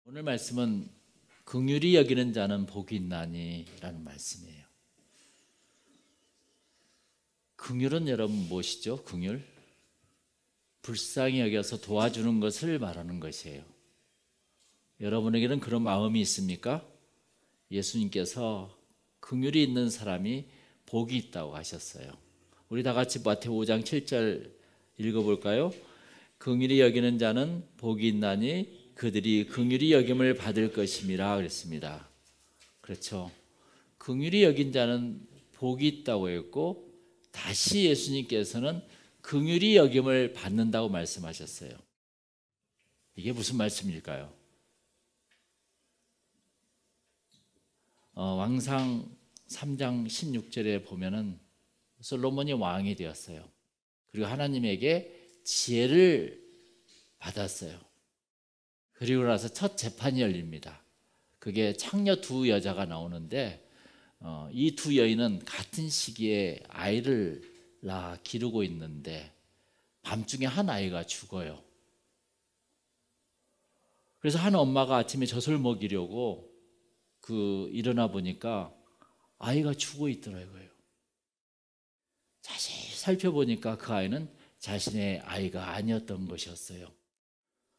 오늘 말씀은 긍휼히 여기는 자는 복이 있나니 라는 말씀이에요. 긍휼은 여러분 무엇이죠? 긍휼? 불쌍히 여겨서 도와주는 것을 말하는 것이에요. 여러분에게는 그런 마음이 있습니까? 예수님께서 긍휼이 있는 사람이 복이 있다고 하셨어요. 우리 다 같이 마태복음 5장 7절 읽어볼까요? 긍휼히 여기는 자는 복이 있나니 그들이 긍휼히 여김을 받을 것임이라 그랬습니다. 그렇죠. 긍휼히 여긴 자는 복이 있다고 했고, 다시 예수님께서는 긍휼히 여김을 받는다고 말씀하셨어요. 이게 무슨 말씀일까요? 왕상 3장 16절에 보면은 솔로몬이 왕이 되었어요. 그리고 하나님에게 지혜를 받았어요. 그리고 나서 첫 재판이 열립니다. 그게 창녀 두 여자가 나오는데 이 두 여인은 같은 시기에 아이를 기르고 있는데 밤중에 한 아이가 죽어요. 그래서 한 엄마가 아침에 젖을 먹이려고 일어나 보니까 아이가 죽어 있더라고요. 자세히 살펴보니까 그 아이는 자신의 아이가 아니었던 것이었어요.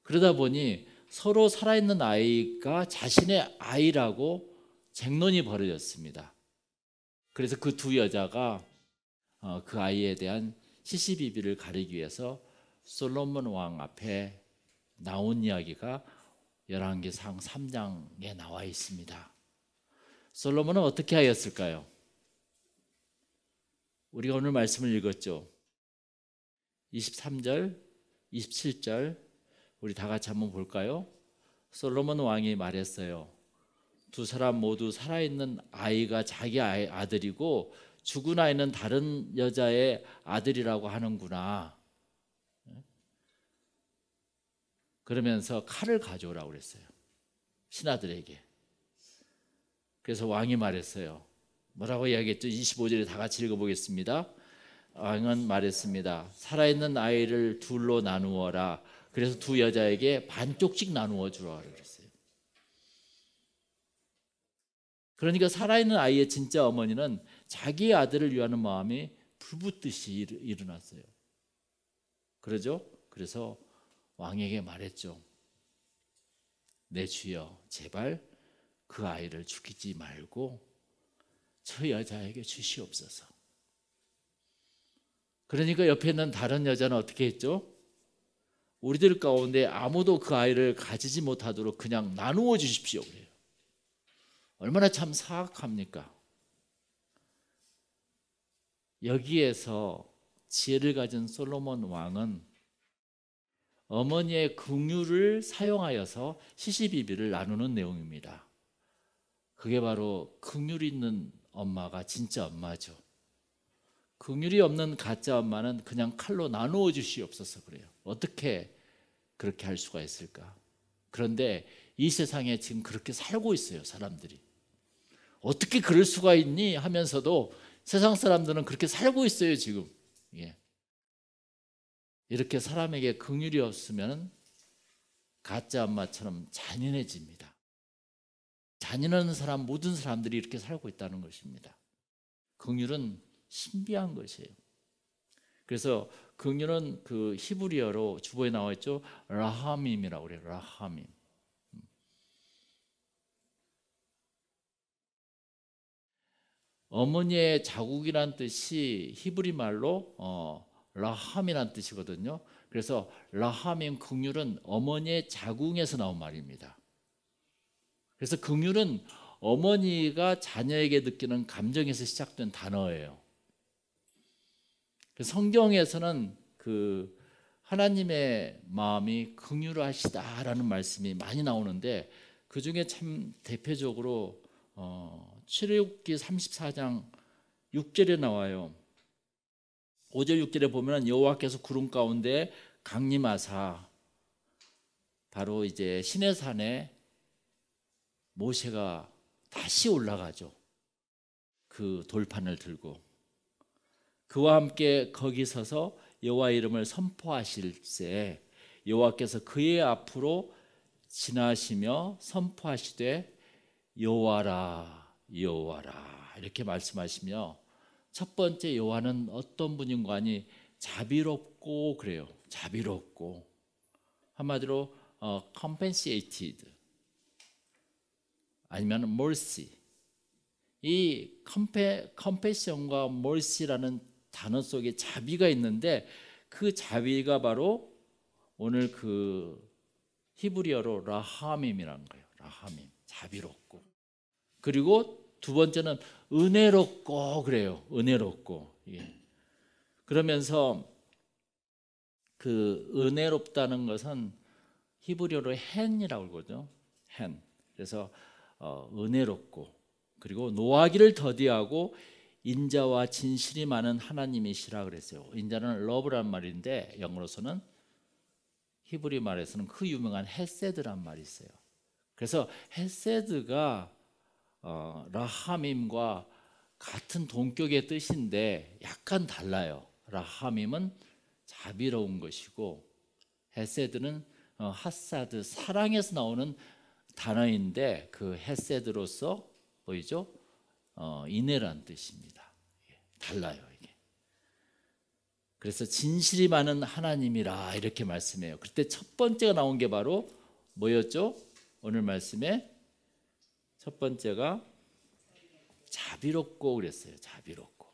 그러다 보니 서로 살아있는 아이가 자신의 아이라고 쟁론이 벌어졌습니다. 그래서 그 두 여자가 그 아이에 대한 시시비비를 가리기 위해서 솔로몬 왕 앞에 나온 이야기가 열왕기상 3장에 나와 있습니다. 솔로몬은 어떻게 하였을까요? 우리가 오늘 말씀을 읽었죠. 23절, 27절 우리 다 같이 한번 볼까요? 솔로몬 왕이 말했어요. 두 사람 모두 살아있는 아이가 자기 아들이고 죽은 아이는 다른 여자의 아들이라고 하는구나. 그러면서 칼을 가져오라고 그랬어요. 신하들에게. 그래서 왕이 말했어요. 뭐라고 이야기했죠? 25절에 다 같이 읽어보겠습니다. 왕은 말했습니다. 살아있는 아이를 둘로 나누어라. 그래서 두 여자에게 반쪽씩 나누어 주라고 그랬어요. 그러니까 살아있는 아이의 진짜 어머니는 자기 아들을 위하는 마음이 불붙듯이 일어났어요. 그러죠? 그래서 왕에게 말했죠. 내 주여, 제발 그 아이를 죽이지 말고 저 여자에게 주시옵소서. 그러니까 옆에 있는 다른 여자는 어떻게 했죠? 우리들 가운데 아무도 그 아이를 가지지 못하도록 그냥 나누어 주십시오 그래요. 얼마나 참 사악합니까? 여기에서 지혜를 가진 솔로몬 왕은 어머니의 긍휼을 사용하여서 시시비비를 나누는 내용입니다. 그게 바로 긍휼이 있는 엄마가 진짜 엄마죠. 긍휼이 없는 가짜 엄마는 그냥 칼로 나누어 주시옵소서 그래요. 어떻게 그렇게 할 수가 있을까? 그런데 이 세상에 지금 그렇게 살고 있어요, 사람들이. 어떻게 그럴 수가 있니? 하면서도 세상 사람들은 그렇게 살고 있어요, 지금. 예. 이렇게 사람에게 긍휼이 없으면 가짜 엄마처럼 잔인해집니다. 잔인한 사람, 모든 사람들이 이렇게 살고 있다는 것입니다. 긍휼은 신비한 것이에요. 그래서 긍휼은 그 히브리어로 주보에 나와 있죠. 라하밈이라고 그래요. 라하밈. 어머니의 자국이란 뜻이 히브리 말로 라함이란 뜻이거든요. 그래서 라함임 긍휼은 어머니의 자궁에서 나온 말입니다. 그래서 긍휼은 어머니가 자녀에게 느끼는 감정에서 시작된 단어예요. 성경에서는 그 하나님의 마음이 긍휼하시다라는 말씀이 많이 나오는데 그 중에 참 대표적으로 출애굽기 34장 6절에 나와요. 5절 6절에 보면 여호와께서 구름 가운데 강림하사 바로 이제 시내산에 모세가 다시 올라가죠. 그 돌판을 들고 그와 함께 거기 서서 여호와 이름을 선포하실세 여호와께서 그의 앞으로 지나시며 선포하시되 여호와라 여호와라 이렇게 말씀하시며, 첫 번째 여호와는 어떤 분인가 하니 자비롭고 그래요. 자비롭고, 한마디로 compensated 아니면 mercy. 이 compassion과 mercy라는 단어 속에 자비가 있는데, 그 자비가 바로 오늘 그 히브리어로 라하밈이라는 거예요. 라하밈, 자비롭고. 그리고 두 번째는 은혜롭고 그래요. 은혜롭고. 예. 그러면서 그 은혜롭다는 것은 히브리어로 헨이라고 그러거든요. 헨. 그래서 은혜롭고, 그리고 노하기를 더디하고 인자와 진실이 많은 하나님이시라 그랬어요. 인자는 러브란 말인데 영어로서는, 히브리 말에서는 그 유명한 헤세드란 말이 있어요. 그래서 헤세드가 라하밈과 같은 동격의 뜻인데 약간 달라요. 라하밈은 자비로운 것이고, 헤세드는 하사드, 사랑에서 나오는 단어인데, 그 헤세드로서 보이죠? 인애란 뜻입니다. 달라요 이게. 그래서 진실이 많은 하나님이라 이렇게 말씀해요. 그때 첫 번째가 나온 게 바로 뭐였죠? 오늘 말씀에 첫 번째가 자비롭고 그랬어요. 자비롭고.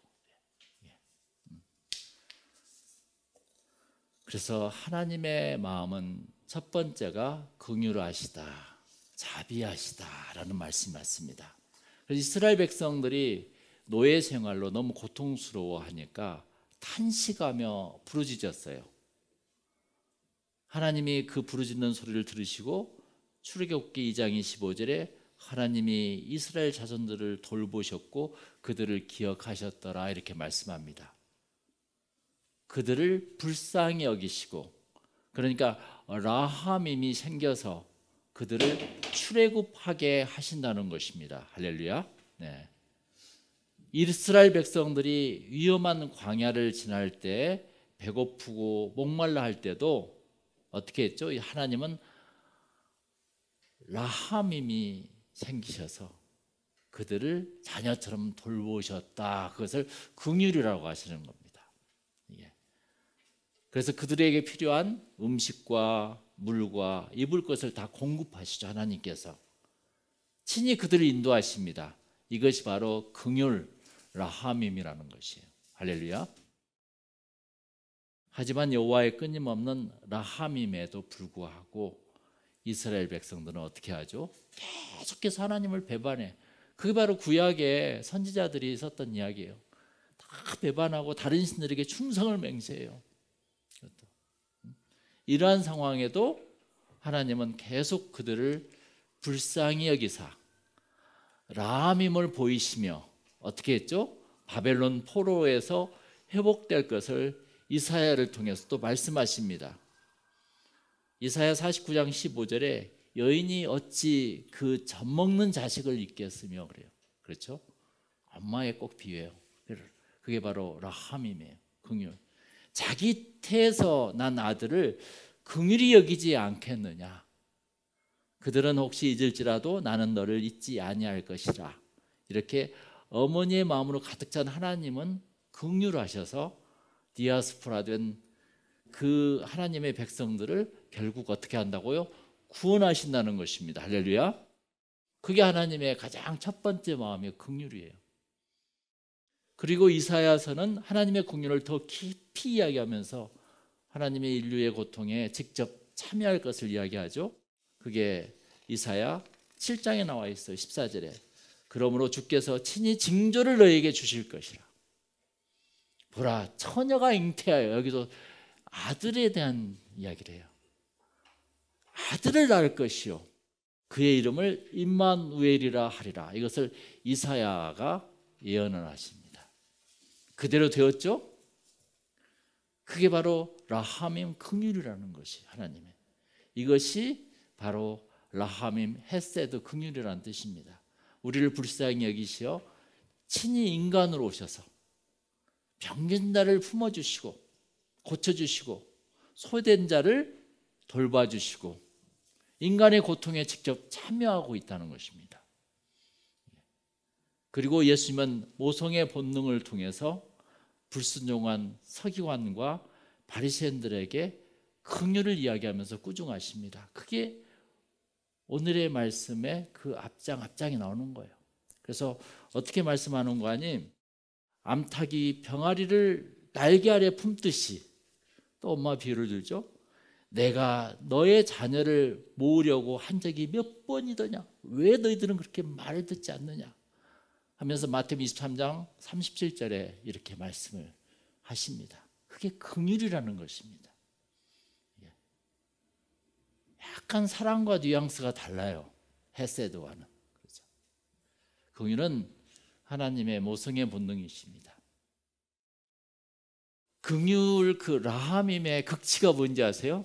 그래서 하나님의 마음은 첫 번째가 긍휼하시다, 자비하시다라는 말씀이 맞습니다. 그래서 이스라엘 백성들이 노예 생활로 너무 고통스러워하니까 탄식하며 부르짖었어요. 하나님이 그 부르짖는 소리를 들으시고 출애굽기 2장 25절에 하나님이 이스라엘 자손들을 돌보셨고 그들을 기억하셨더라 이렇게 말씀합니다. 그들을 불쌍히 여기시고, 그러니까 라하밈이 생겨서 그들을 출애굽하게 하신다는 것입니다. 할렐루야. 네. 이스라엘 백성들이 위험한 광야를 지날 때 배고프고 목말라 할 때도 어떻게 했죠? 하나님은 라하밈이 생기셔서 그들을 자녀처럼 돌보셨다. 그것을 긍휼이라고 하시는 겁니다. 그래서 그들에게 필요한 음식과 물과 입을 것을 다 공급하시죠. 하나님께서 친히 그들을 인도하십니다. 이것이 바로 긍휼 라하밈이라는 것이에요. 할렐루야. 하지만 여호와의 끊임없는 라하밈에도 불구하고 이스라엘 백성들은 어떻게 하죠? 계속해서 하나님을 배반해. 그게 바로 구약의 선지자들이 썼던 이야기예요. 다 배반하고 다른 신들에게 충성을 맹세해요. 이러한 상황에도 하나님은 계속 그들을 불쌍히 여기사 라하밈을 보이시며 어떻게 했죠? 바벨론 포로에서 회복될 것을 이사야를 통해서 또 말씀하십니다. 이사야 49장 15절에 여인이 어찌 그 젖먹는 자식을 잊겠으며 그래요. 그렇죠? 엄마에 꼭 비유해요. 그게 바로 라하밈이에요. 긍휼. 자기 태에서 난 아들을 긍휼히 여기지 않겠느냐. 그들은 혹시 잊을지라도 나는 너를 잊지 아니할 것이라. 이렇게 어머니의 마음으로 가득 찬 하나님은 긍휼하셔서 디아스포라 된 그 하나님의 백성들을 결국 어떻게 한다고요? 구원하신다는 것입니다. 할렐루야. 그게 하나님의 가장 첫 번째 마음의 긍휼이에요. 그리고 이사야서는 하나님의 긍휼을 더 깊이 이야기하면서 하나님의 인류의 고통에 직접 참여할 것을 이야기하죠. 그게 이사야 7장에 나와 있어요. 14절에 그러므로 주께서 친히 징조를 너에게 주실 것이라. 보라 처녀가 잉태하여, 여기서 아들에 대한 이야기를 해요. 아들을 낳을 것이요 그의 이름을 임마누엘이라 하리라. 이것을 이사야가 예언을 하십니다. 그대로 되었죠? 그게 바로 라하밈 긍휼이라는 것이 하나님의, 이것이 바로 라하밈 헤세드 긍휼이라는 뜻입니다. 우리를 불쌍히 여기시어 친히 인간으로 오셔서 병든 자를 품어주시고 고쳐주시고 소외된 자를 돌봐주시고 인간의 고통에 직접 참여하고 있다는 것입니다. 그리고 예수님은 모성의 본능을 통해서 불순종한 서기관과 바리새인들에게 긍휼을 이야기하면서 꾸중하십니다. 그게 오늘의 말씀의 그 앞장이 나오는 거예요. 그래서 어떻게 말씀하는 거 아니? 암탉이 병아리를 날개 아래 품듯이, 또 엄마 비유를 들죠. 내가 너의 자녀를 모으려고 한 적이 몇 번이더냐? 왜 너희들은 그렇게 말을 듣지 않느냐? 하면서 마태복음 23장 37절에 이렇게 말씀을 하십니다. 그게 긍휼이라는 것입니다. 약간 사랑과 뉘앙스가 달라요. 헤세드와는. 그렇죠? 긍휼은 하나님의 모성의 본능이십니다. 긍휼 그 라함임의 극치가 뭔지 아세요?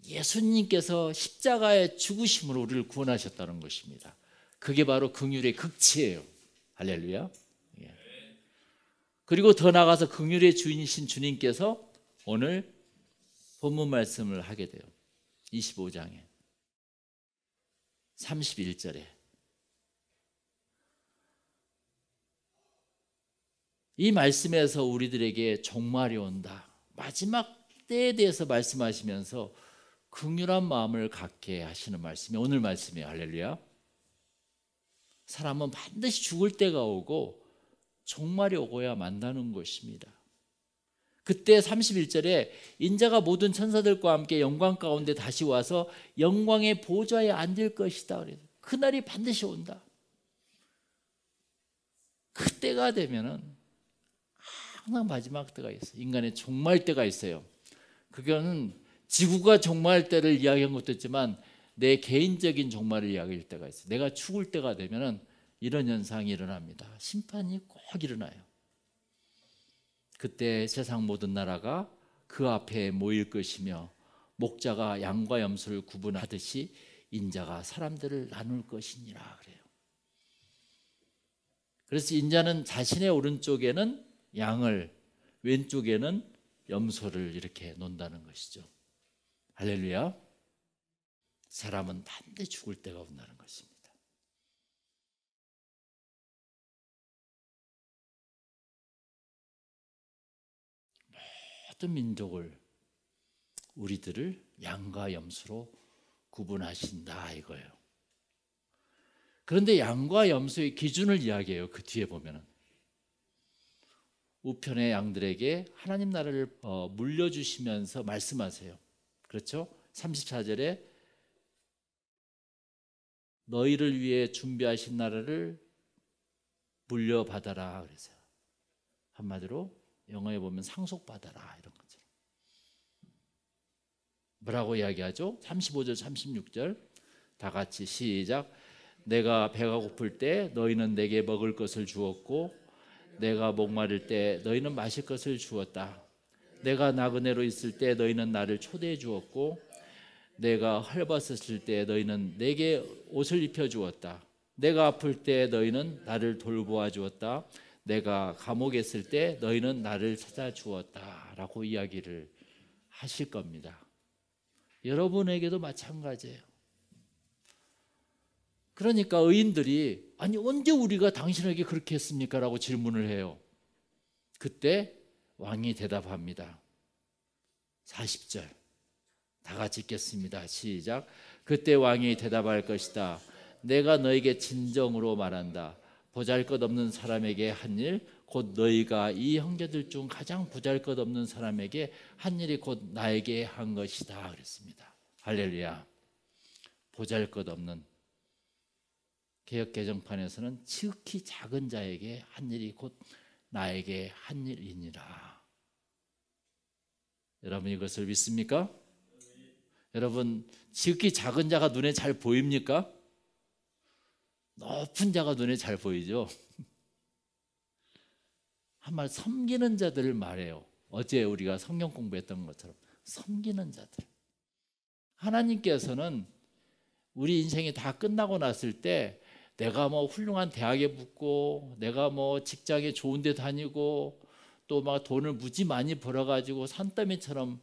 예수님께서 십자가의 죽으심으로 우리를 구원하셨다는 것입니다. 그게 바로 긍휼의 극치예요. 할렐루야. 예. 그리고 더 나아가서 긍휼의 주인이신 주님께서 오늘 본문 말씀을 하게 돼요. 25장에 31절에 이 말씀에서 우리들에게 종말이 온다, 마지막 때에 대해서 말씀하시면서 긍휼한 마음을 갖게 하시는 말씀이 오늘 말씀이에요. 할렐루야. 사람은 반드시 죽을 때가 오고 종말이 오고야 만나는 것입니다. 그때 31절에 인자가 모든 천사들과 함께 영광 가운데 다시 와서 영광의 보좌에 앉을 것이다. 그날이 반드시 온다. 그때가 되면은 항상 마지막 때가 있어요. 인간의 종말 때가 있어요. 그거는 지구가 종말 때를 이야기한 것도 있지만 내 개인적인 종말을 이야기할 때가 있어요. 내가 죽을 때가 되면은 이런 현상이 일어납니다. 심판이 꼭 일어나요. 그때 세상 모든 나라가 그 앞에 모일 것이며 목자가 양과 염소를 구분하듯이 인자가 사람들을 나눌 것이니라 그래요. 그래서 인자는 자신의 오른쪽에는 양을, 왼쪽에는 염소를 이렇게 놓는다는 것이죠. 할렐루야. 사람은 반드시 죽을 때가 온다는 것입니다. 모든 민족을, 우리들을 양과 염소로 구분하신다 이거예요. 그런데 양과 염소의 기준을 이야기해요. 그 뒤에 보면은 우편의 양들에게 하나님 나라를 물려주시면서 말씀하세요. 그렇죠? 34절에 너희를 위해 준비하신 나라를 물려받아라 그래서요. 한마디로 영어에 보면 상속받아라 이런 것처럼. 뭐라고 이야기하죠? 35절 36절 다 같이 시작. 내가 배가 고플 때 너희는 내게 먹을 것을 주었고 내가 목마를 때 너희는 마실 것을 주었다. 내가 나그네로 있을 때 너희는 나를 초대해 주었고 내가 헐벗었을 때 너희는 내게 옷을 입혀 주었다. 내가 아플 때 너희는 나를 돌보아 주었다. 내가 감옥에 있을 때 너희는 나를 찾아주었다 라고 이야기를 하실 겁니다. 여러분에게도 마찬가지예요. 그러니까 의인들이 아니 언제 우리가 당신에게 그렇게 했습니까? 라고 질문을 해요. 그때 왕이 대답합니다. 40절 다 같이 읽겠습니다. 시작. 그때 왕이 대답할 것이다. 내가 너에게 진정으로 말한다. 보잘것없는 사람에게 한 일, 곧 너희가 이 형제들 중 가장 보잘것없는 사람에게 한 일이 곧 나에게 한 것이다 그랬습니다. 할렐루야. 보잘것없는, 개역개정판에서는 지극히 작은 자에게 한 일이 곧 나에게 한 일이니라. 여러분 이것을 믿습니까? 여러분 지극히 작은 자가 눈에 잘 보입니까? 높은 자가 눈에 잘 보이죠. 한말 섬기는 자들을 말해요. 어제 우리가 성경 공부했던 것처럼 섬기는 자들. 하나님께서는 우리 인생이 다 끝나고 났을 때 내가 뭐 훌륭한 대학에 붙고 내가 뭐 직장에 좋은 데 다니고 또 막 돈을 무지 많이 벌어가지고 산더미처럼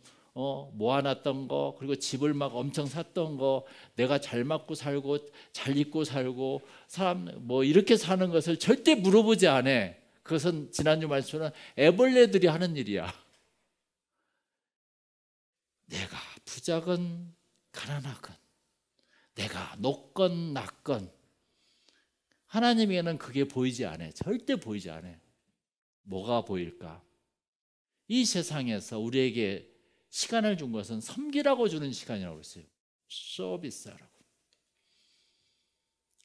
모아놨던 거, 그리고 집을 막 엄청 샀던 거, 내가 잘 먹고 살고 잘 입고 살고 사람 뭐 이렇게 사는 것을 절대 물어보지 않아. 그것은 지난주 말씀은 애벌레들이 하는 일이야. 내가 부자건 가난하건, 내가 높건 낮건, 하나님에게는 그게 보이지 않아. 절대 보이지 않아. 뭐가 보일까? 이 세상에서 우리에게 시간을 준 것은 섬기라고 주는 시간이라고 했어요. 서비스하라고.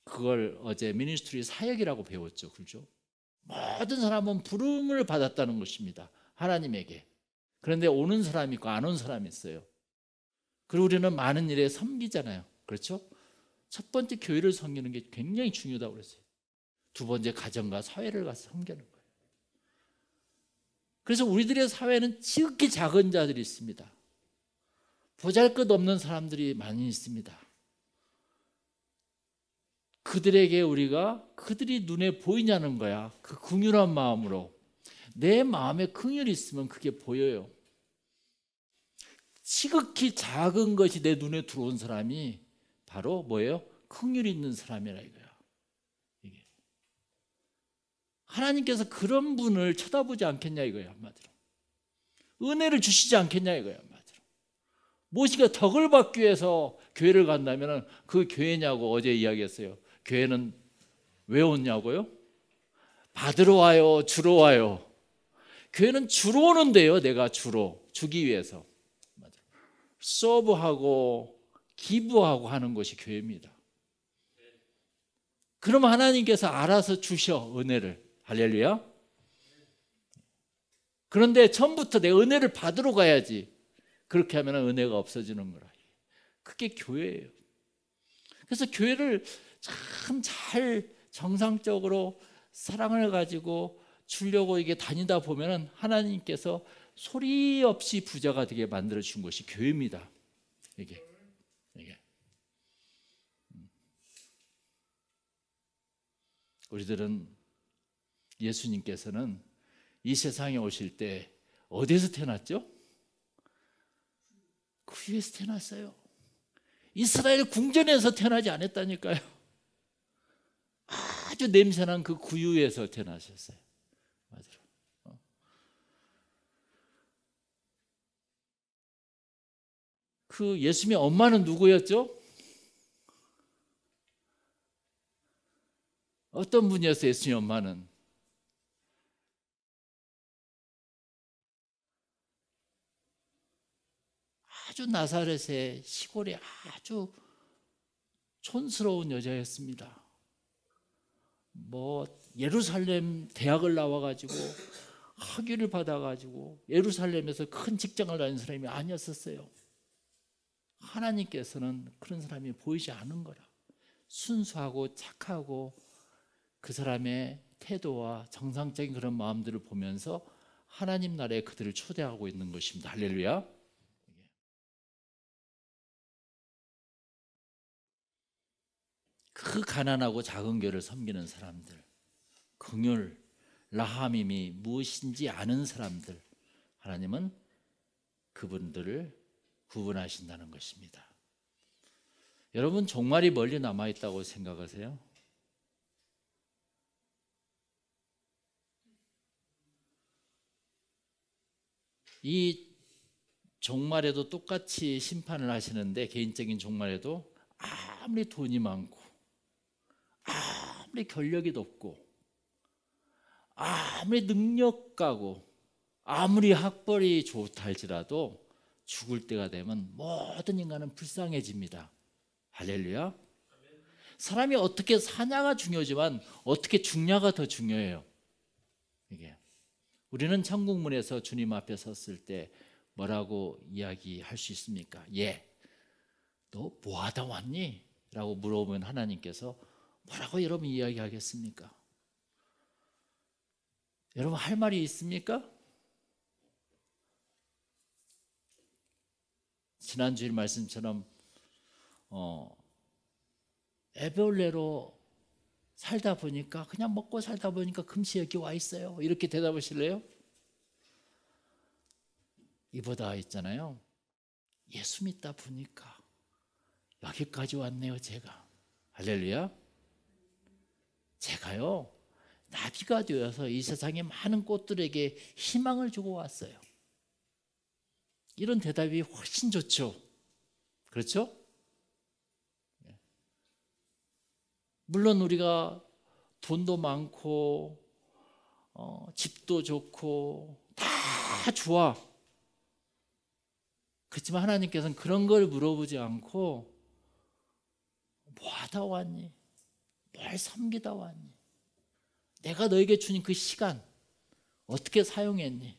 그걸 어제 미니스트리 사역이라고 배웠죠. 그렇죠? 모든 사람은 부름을 받았다는 것입니다. 하나님에게. 그런데 오는 사람이 있고 안 온 사람이 있어요. 그리고 우리는 많은 일에 섬기잖아요. 그렇죠? 첫 번째 교회를 섬기는 게 굉장히 중요하다고 그랬어요. 두 번째 가정과 사회를 가서 섬기는 거예요. 그래서 우리들의 사회는 지극히 작은 자들이 있습니다. 보잘것없는 사람들이 많이 있습니다. 그들에게 우리가 그들이 눈에 보이냐는 거야. 그 긍휼한 마음으로. 내 마음에 긍휼이 있으면 그게 보여요. 지극히 작은 것이 내 눈에 들어온 사람이 바로 뭐예요? 긍휼이 있는 사람이라 이거야. 이게. 하나님께서 그런 분을 쳐다보지 않겠냐 이거야, 한마디로. 은혜를 주시지 않겠냐 이거야, 한마디로. 무엇인가 덕을 받기 위해서 교회를 간다면 그 교회냐고 어제 이야기했어요. 교회는 왜 오냐고요? 받으러 와요, 주러 와요. 교회는 주로 오는데요. 내가 주로 주기 위해서 서브하고 기부하고 하는 것이 교회입니다. 그럼 하나님께서 알아서 주셔, 은혜를. 할렐루야. 그런데 처음부터 내 은혜를 받으러 가야지. 그렇게 하면 은혜가 없어지는 거라. 그게 교회예요. 그래서 교회를 참 잘 정상적으로 사랑을 가지고 주려고 이게 다니다 보면은 하나님께서 소리 없이 부자가 되게 만들어 준 것이 교회입니다. 이게. 우리들은 예수님께서는 이 세상에 오실 때 어디에서 태어났죠? 구유에서 태어났어요. 이스라엘 궁전에서 태어나지 않았다니까요. 아주 냄새난 그 구유에서 태어나셨어요. 맞아요. 그 예수님의 엄마는 누구였죠? 어떤 분이었어요? 예수님의 엄마는 아주 나사렛의 시골에 아주 촌스러운 여자였습니다. 뭐 예루살렘 대학을 나와가지고 학위를 받아가지고 예루살렘에서 큰 직장을 다니는 사람이 아니었었어요. 하나님께서는 그런 사람이 보이지 않은 거라. 순수하고 착하고 그 사람의 태도와 정상적인 그런 마음들을 보면서 하나님 나라에 그들을 초대하고 있는 것입니다. 할렐루야. 그 가난하고 작은 교회를 섬기는 사람들, 긍휼, 라하밈이 무엇인지 아는 사람들, 하나님은 그분들을 구분하신다는 것입니다. 여러분 종말이 멀리 남아있다고 생각하세요? 이 종말에도 똑같이 심판을 하시는데, 개인적인 종말에도 아무리 돈이 많고 아무리 권력이 높고 아무리 능력가고 아무리 학벌이 좋다 할지라도 죽을 때가 되면 모든 인간은 불쌍해집니다. 할렐루야. 사람이 어떻게 사냐가 중요하지만 어떻게 죽냐가 더 중요해요. 이게 우리는 천국문에서 주님 앞에 섰을 때 뭐라고 이야기할 수 있습니까? 너 뭐하다 왔니? 라고 물어보면 하나님께서 뭐라고 여러분 이야기하겠습니까? 여러분 할 말이 있습니까? 지난 주일 말씀처럼 애벌레로 살다 보니까, 그냥 먹고 살다 보니까 금시 여기 와 있어요. 이렇게 대답하실래요? 이보다 있잖아요. 예수 믿다 보니까 여기까지 왔네요, 제가. 할렐루야. 제가요, 나비가 되어서 이 세상의 많은 꽃들에게 희망을 주고 왔어요. 이런 대답이 훨씬 좋죠. 그렇죠? 물론 우리가 돈도 많고 집도 좋고 다 좋아. 그렇지만 하나님께서는 그런 걸 물어보지 않고 뭐 하다 왔니? 뭘 섬기다 왔니? 내가 너에게 주는 그 시간 어떻게 사용했니?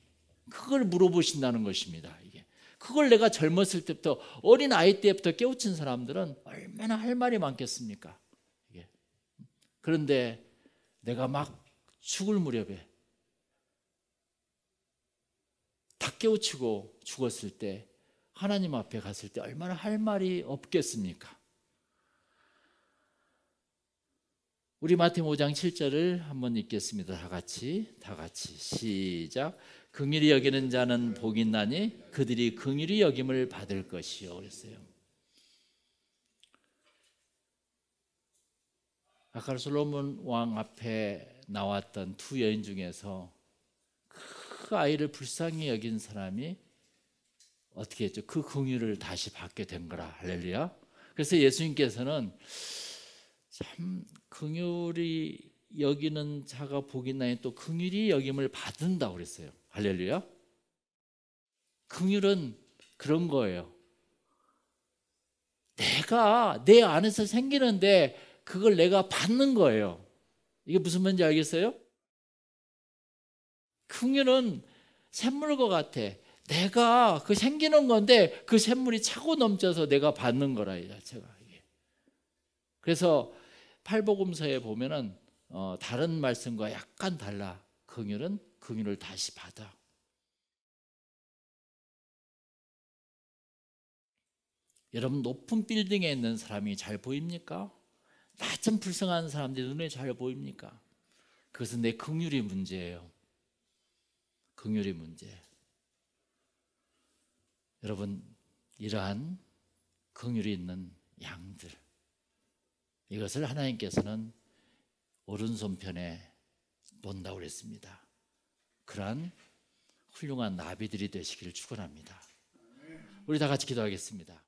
그걸 물어보신다는 것입니다. 이게. 그걸 내가 젊었을 때부터 어린 아이 때부터 깨우친 사람들은 얼마나 할 말이 많겠습니까? 이게. 그런데 내가 막 죽을 무렵에 다 깨우치고 죽었을 때 하나님 앞에 갔을 때 얼마나 할 말이 없겠습니까? 우리 마태복음 5장 7절을 한번 읽겠습니다. 다 같이 시작. 긍휼히 여기는 자는 복이 있나니 그들이 긍휼히 여김을 받을 것이요. 그랬어요. 아까 솔로몬 왕 앞에 나왔던 두 여인 중에서 그 아이를 불쌍히 여긴 사람이 어떻게 했죠? 그 긍휼을 다시 받게 된 거라. 할렐루야. 그래서 예수님께서는 참 긍휼히 여기는 자가 복이 있나니 또 긍휼히 여김을 받는다고 그랬어요. 할렐루야. 긍휼은 그런 거예요. 내가 내 안에서 생기는데 그걸 내가 받는 거예요. 이게 무슨 말인지 알겠어요? 긍휼은 샘물과 같아. 내가 그 생기는 건데 그 샘물이 차고 넘쳐서 내가 받는 거라 이 자체가. 그래서 팔복음서에 보면은 다른 말씀과 약간 달라. 긍휼은 긍휼을 다시 받아. 여러분 높은 빌딩에 있는 사람이 잘 보입니까? 낮은 불쌍한 사람들이 눈에 잘 보입니까? 그것은 내 긍휼이 문제예요. 긍휼이 문제. 여러분 이러한 긍휼이 있는 양들 이것을 하나님께서는 오른손편에 놓는다고 그랬습니다. 그러한 훌륭한 나비들이 되시기를 축원합니다. 우리 다 같이 기도하겠습니다.